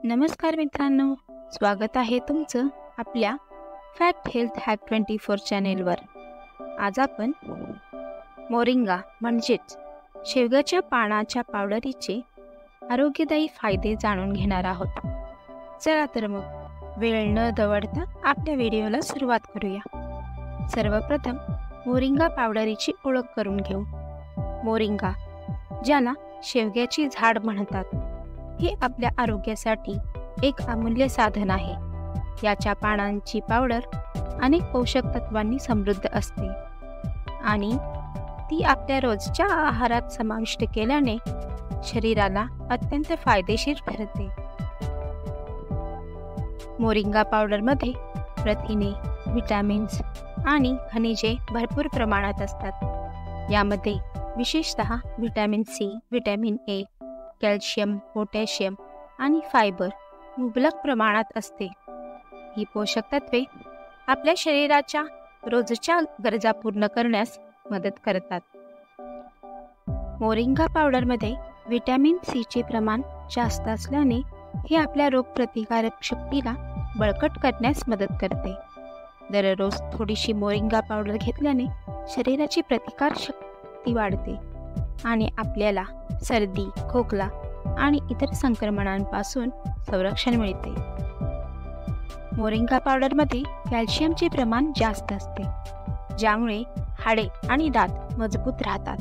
नमस्कार मित्रांनो, स्वागत आहे तुमचं आपल्या फॅक्ट हेल्थ हॅक 24 चॅनेलवर। आज आपण मोरिंगा म्हणजेच शेवग्याच्या पानाच्या पावडरीचे आरोग्यदायी फायदे जाणून घेणार आहोत। चला तर मग वेळ न दवडता आपल्या व्हिडिओला सुरुवात करूया। सर्वप्रथम मोरिंगा पावडरीची ओळख करून घेऊ। मोरिंगा, ज्याला शेवग्याची झाड म्हणतात, हे आपल्या आरोग्यासाठी एक अमूल्य साधन आहे। याच्या पानांची पावडर अनेक पोषक तत्वांनी समृद्ध असते आणि ती आपल्या रोजच्या आहारात समाविष्ट केल्याने शरीराला अत्यंत फायदेशीर ठरते। मोरिंगा पावडरमध्ये प्रथिने, व्हिटॅमिन्स आणि खनिजे भरपूर प्रमाणात असतात। यामध्ये विशेषतः vitamin C, vitamin A, calcium, potassium आणि फायबर मुबलक प्रमाणात असते। ही पोषक तत्वे आपल्या शरीराच्या रोजच्या गरजा पूर्ण करण्यास मदत करतात। मोरिंगा पावडरमध्ये व्हिटॅमिन सीचे प्रमाण जास्त असल्याने हे आपल्या रोगप्रतिकारक शक्तीला बळकट करण्यास मदत करते। दररोज थोडीशी मोरिंगा पावडर घेतल्याने शरीराची प्रतिकार शक्ती वाढते आणि आपल्याला सर्दी, खोकला आणि इतर संक्रमणांपासून संरक्षण मिळते। मोरिंगा पावडरमध्ये कॅल्शियमचे प्रमाण जास्त असते, ज्यामुळे हाडे आणि दात मजबूत राहतात।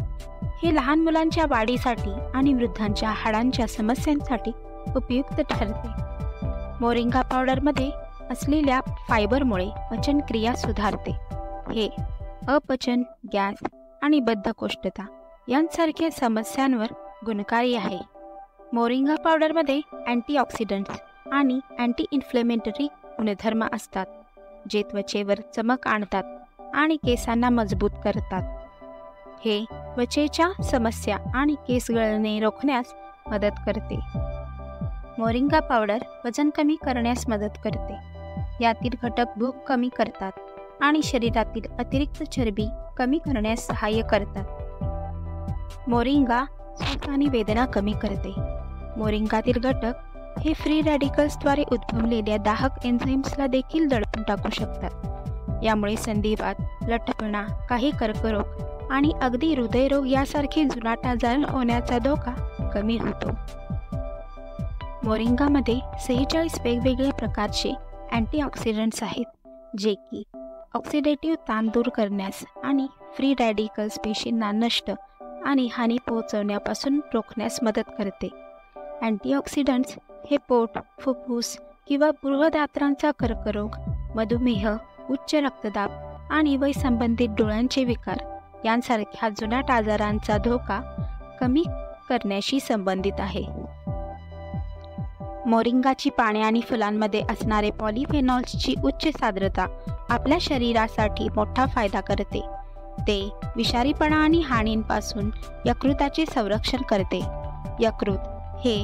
हे लहान मुलांच्या वाढीसाठी आणि वृद्धांच्या हाडांच्या समस्यांसाठी उपयुक्त ठरते। मोरिंगा पावडरमध्ये असलेल्या फायबरमुळे पचनक्रिया सुधारते। हे अपचन, गॅस आणि बद्धकोष्ठता यांसारख्या समस्यांवर गुणकारी आहे। मोरिंगा पावडरमध्ये अँटीऑक्सिडंट्स आणि अँटी इन्फ्लेमेटरी गुणधर्म असतात, जे त्वचेवर चमक आणतात आणि केसांना मजबूत करतात। हे त्वचेच्या समस्या आणि केस गळणे रोखण्यास मदत करते। मोरिंगा पावडर वजन कमी करण्यास मदत करते। यातील घटक भूक कमी करतात आणि शरीरातील अतिरिक्त चरबी कमी करण्यास सहाय्य करतात। मोरिंगा सूज आणि वेदना कमी करते। मोरिंगातील घटक हे फ्री रॅडिकल्सद्वारे उद्भवलेल्या दाहक एन्झाईम्सला देखील दडपून टाकू शकतात। यामुळे संधिवात, लठ्ठपणा, काही कर्करोग आणि अगदी हृदयरोग यासारखे जुनाट आजार होण्याचा धोका कमी होतो। मोरिंगामध्ये 46 वेगवेगळ्या प्रकारचे अँटीऑक्सिडंट्स आहेत, जे की ऑक्सिडेटिव्ह ताण दूर करण्यास आणि फ्री रॅडिकल्स पेशींना नष्ट आणि हानी पोहोचवण्यापासून रोखण्यास मदत करते। अँटीऑक्सिडंट्स हे पोट, फुफ्फुस किंवा बृहदात्रांचा कर्करोग, मधुमेह, उच्च रक्तदाब आणि वयसंबंधित डोळ्यांचे विकार यांसारख्या जुनाट आजारांचा धोका कमी करण्याशी संबंधित आहे। मोरिंगाची पाने आणि फुलांमध्ये असणारे पॉलिफेनॉल्सची उच्च सांद्रता आपल्या शरीरासाठी मोठा फायदा करते। ते विषारीपणा आणि हानींपासून यकृताचे संरक्षण करते। यकृत हे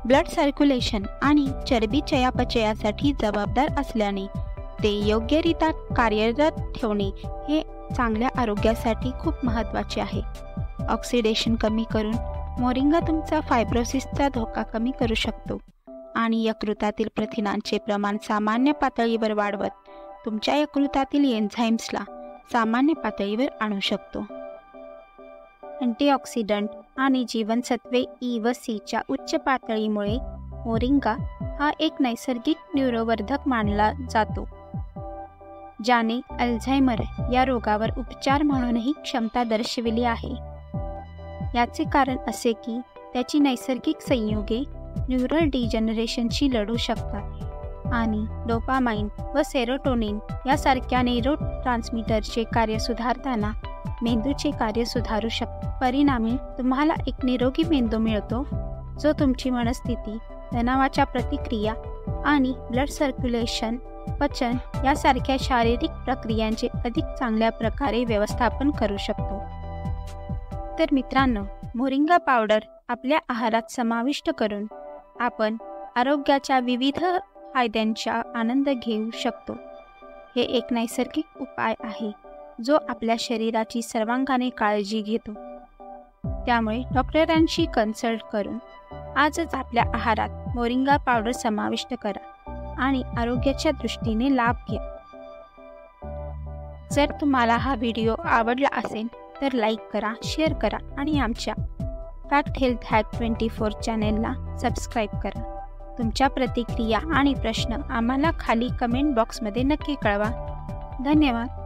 ब्लड सर्क्युलेशन आणि चरबी चयापचयासाठी जबाबदार असल्याने ते योग्यरित्या कार्यरत ठेवणे हे चांगल्या आरोग्यासाठी खूप महत्त्वाचे आहे। ऑक्सिडेशन कमी करून मोरिंगा तुमचा फायब्रोसिसचा धोका कमी करू शकतो आणि यकृतातील प्रथिनांचे प्रमाण सामान्य पातळीवर वाढवत तुमच्या यकृतातील एन्झाईम्सला सामान्य पातळीवर आणू शकतो। अँटीऑक्सिडंट आणि जीवनसत्वे ई व सीच्या उच्च पातळीमुळे मोरिंगा हा एक नैसर्गिक न्यूरोवर्धक मानला जातो, ज्याने अल्झायमर या रोगावर उपचार म्हणूनही क्षमता दर्शविली आहे। याचे कारण असे की त्याची नैसर्गिक संयुगे न्यूरल डिजनरेशनशी लढू शकतात आणि डोपामाइन व सेरोटोनिन यासारख्या न्यूरोट्रान्समीटरचे कार्य सुधारताना मेंदूचे कार्य सुधारू शकते। परिणामी तुम्हाला एक निरोगी मेंदू मिळतो, जो तुमची मनस्थिती, तणावाच्या प्रतिक्रिया आणि ब्लड सर्क्युलेशन, पचन यासारख्या शारीरिक प्रक्रियांचे अधिक चांगल्या प्रकारे व्यवस्थापन करू शकतो। तर मित्रांनो, मोरिंगा पावडर आपल्या आहारात समाविष्ट करून आपण आरोग्याच्या विविध फायद्यांचा आनंद घेऊ शकतो। हे एक नैसर्गिक उपाय आहे, जो आपल्या शरीराची सर्वांगाने काळजी घेतो। त्यामुळे डॉक्टरांशी कन्सल्ट करून आजच आपल्या आहारात मोरिंगा पावडर समाविष्ट करा आणि आरोग्याच्या दृष्टीने लाभ घ्या. जर तुम्हाला हा व्हिडिओ आवडला असेल तर लाईक करा, शेअर करा आणि आमच्या फॅक्ट हेल्थ हॅक 24 चॅनेलला सबस्क्राईब करा. तुमच्या प्रतिक्रिया आणि प्रश्न आम्हाला खाली कमेंट बॉक्समध्ये नक्की कळवा. धन्यवाद.